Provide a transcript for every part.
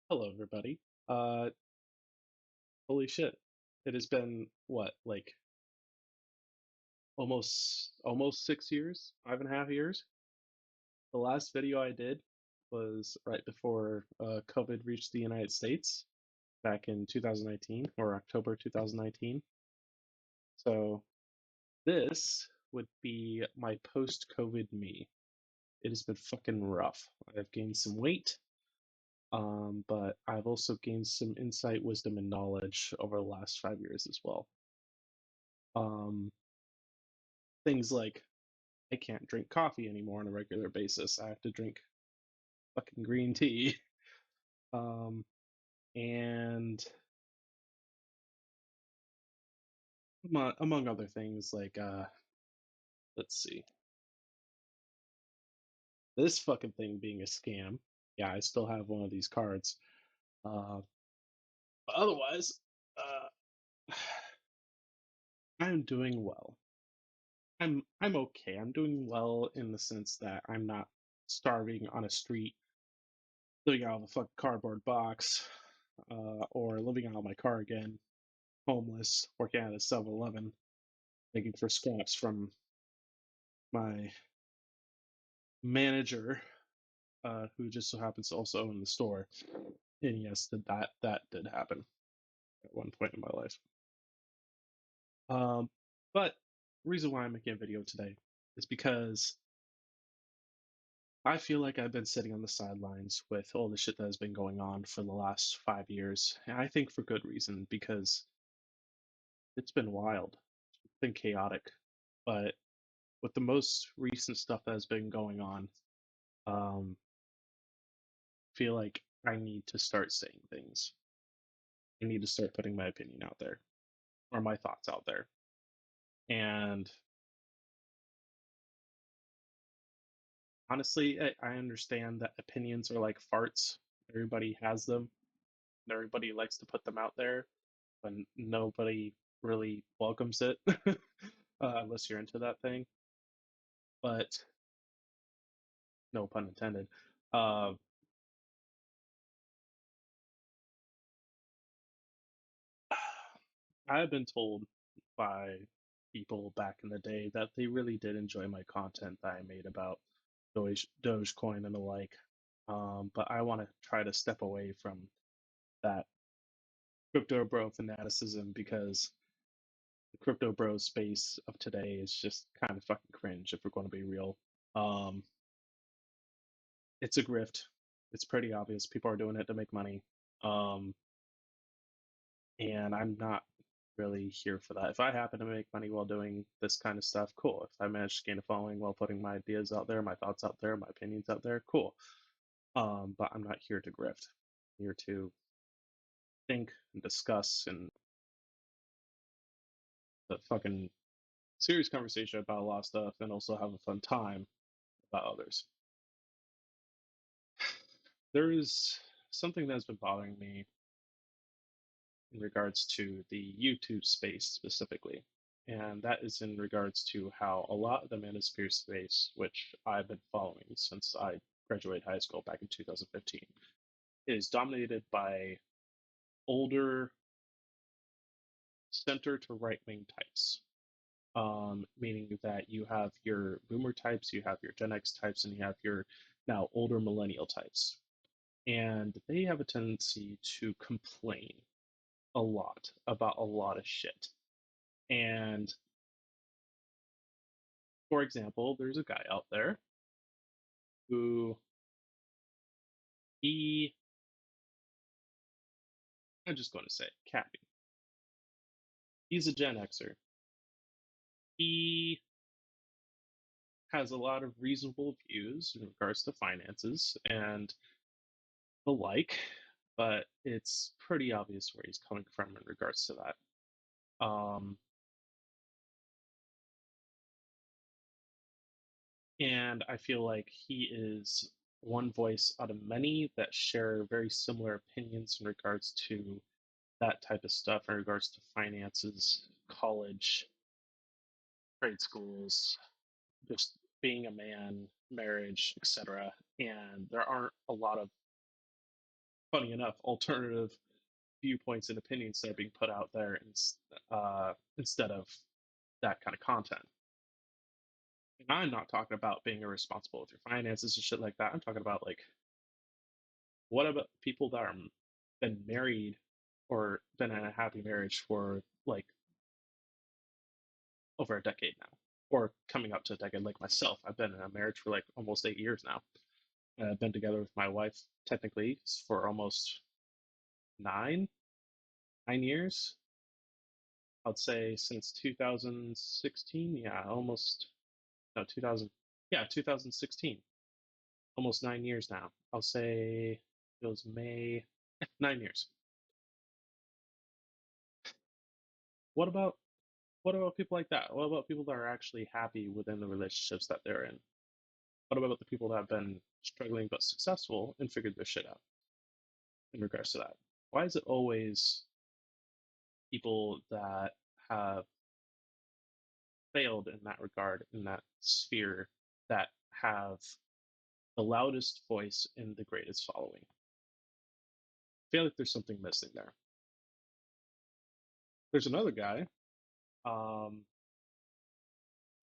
Hello, everybody. Uh, Holy shit! It has been what, like almost 6 years, 5.5 years. The last video I did was right before COVID reached the United States back in 2019 or October 2019. So this would be my post-COVID me. It has been fucking rough. I've gained some weight, but I've also gained some insight, wisdom, and knowledge over the last 5 years as well. Um, Things like I can't drink coffee anymore on a regular basis. I have to drink fucking green tea. Um, and among other things, like let's see, this fucking thing being a scam. Yeah, I still have one of these cards. Uh, but otherwise, I'm doing well. I'm okay. I'm doing well in the sense that I'm not starving on a street, living out of a fucking cardboard box, or living out of my car again, homeless, working at a 7-Eleven, making for scraps from my manager, who just so happens to also own the store. And yes, that did happen at one point in my life. But the reason why I'm making a video today is because I feel like I've been sitting on the sidelines with all the shit that has been going on for the last 5 years. And I think for good reason, because it's been wild. It's been chaotic. But with the most recent stuff that has been going on, um, feel like I need to start saying things. I need to start putting my opinion out there or my thoughts out there. And honestly, I understand that opinions are like farts. Everybody has them. And everybody likes to put them out there, but nobody really welcomes it unless you're into that thing. But no pun intended. Uh, I have been told by people back in the day that they really did enjoy my content that I made about Dogecoin and the like. But I want to try to step away from that crypto bro fanaticism because the crypto bro space of today is just kind of fucking cringe if we're going to be real. Um, it's a grift. It's pretty obvious. People are doing it to make money. Um, and I'm not really here for that. If I happen to make money while doing this kind of stuff, cool. If I manage to gain a following while putting my ideas out there, my thoughts out there, my opinions out there, cool. But I'm not here to grift. I'm here to think and discuss and the fucking serious conversation about a lot of stuff and also have a fun time about others. There is something that's been bothering me in regards to the YouTube space specifically. And that is in regards to how a lot of the manosphere space, which I've been following since I graduated high school back in 2015, is dominated by older center to right wing types. Meaning that you have your boomer types, you have your Gen X types, and you have your now older millennial types. And they have a tendency to complain a lot about a lot of shit. And for example, there's a guy out there who he, I'm just going to say, Cappy. He's a Gen Xer. He has a lot of reasonable views in regards to finances and the like, but it's pretty obvious where he's coming from in regards to that. And I feel like he is one voice out of many that share very similar opinions in regards to that type of stuff, in regards to finances, college, trade schools, just being a man, marriage, etc. And there aren't a lot of funny enough, alternative viewpoints and opinions that are being put out there instead of that kind of content. And I'm not talking about being irresponsible with your finances and shit like that. I'm talking about like, what about people that are been married or been in a happy marriage for like over a decade now, or coming up to a decade, like myself. I've been in a marriage for like almost 8 years now. I've been together with my wife technically for almost nine 9 years. I'd say since 2016. Yeah, almost no 2000. Yeah, 2016. Almost 9 years now. I'll say it was May. 9 years. What about what about people like that? What about people that are actually happy within the relationships that they're in? What about the people that have been struggling but successful and figured their shit out in regards to that? Why is it always people that have failed in that regard, in that sphere, that have the loudest voice and the greatest following? I feel like there's something missing there. There's another guy, um,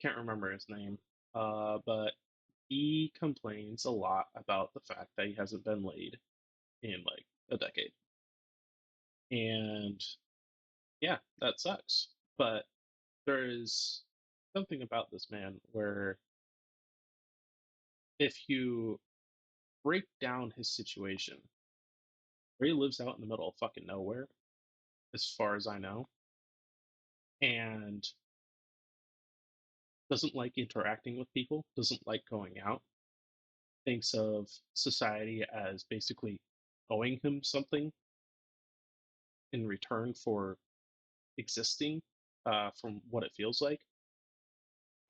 can't remember his name, but he complains a lot about the fact that he hasn't been laid in like a decade. And yeah, that sucks. But there is something about this man where if you break down his situation, where he lives out in the middle of fucking nowhere, as far as I know, and doesn't like interacting with people, doesn't like going out, thinks of society as basically owing him something in return for existing, from what it feels like,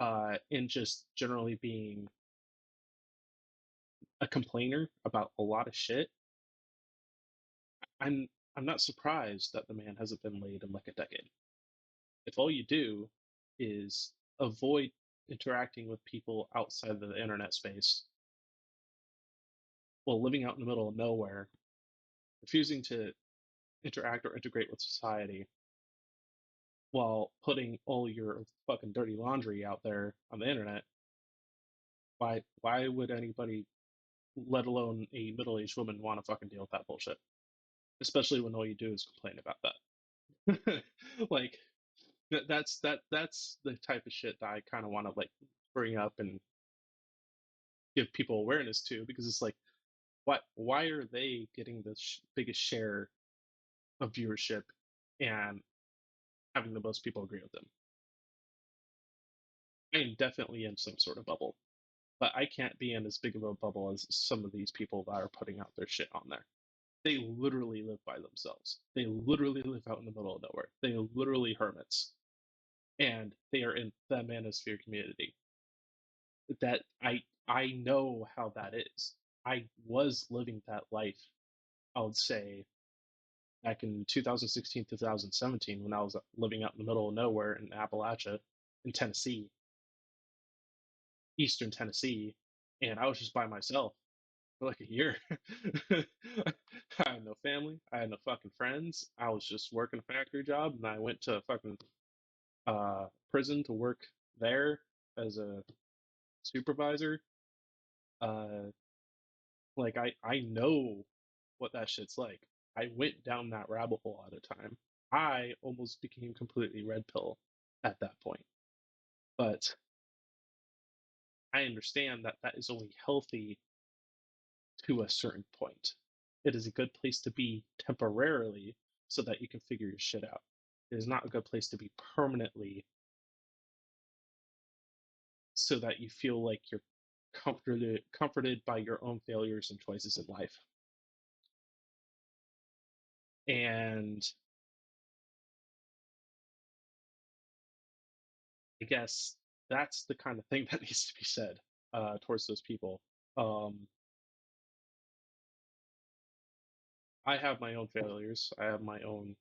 and just generally being a complainer about a lot of shit. I'm I'm not surprised that the man hasn't been laid in like a decade. If all you do is avoid interacting with people outside of the internet space while living out in the middle of nowhere, refusing to interact or integrate with society while putting all your fucking dirty laundry out there on the internet, why would anybody, let alone a middle-aged woman, want to fucking deal with that bullshit? Especially when all you do is complain about that. Like that's the type of shit that I kind of want to like bring up and give people awareness to, because it's like, why are they getting the biggest share of viewership and having the most people agree with them? I am definitely in some sort of bubble, but I can't be in as big of a bubble as some of these people that are putting out their shit on there. They literally live by themselves. They literally live out in the middle of nowhere. They are literally hermits, and they are in the manosphere community. That I know how that is. I was living that life, I would say, back in 2016, 2017, when I was living out in the middle of nowhere in Appalachia, in Tennessee, eastern Tennessee, and I was just by myself for like a year. I had no family. I had no fucking friends. I was just working a factory job, and I went to a fucking prison to work there as a supervisor. Uh, like I know what that shit's like. I went down that rabbit hole at a time. I almost became completely red pill at that point. But I understand that that is only healthy to a certain point. It is a good place to be temporarily so that you can figure your shit out. It is not a good place to be permanently so that you feel like you're comforted by your own failures and choices in life. And I guess that's the kind of thing that needs to be said towards those people. Um, I have my own failures. I have my own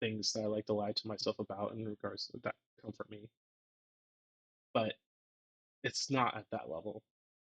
things that I like to lie to myself about in regards to that comfort me. But it's not at that level.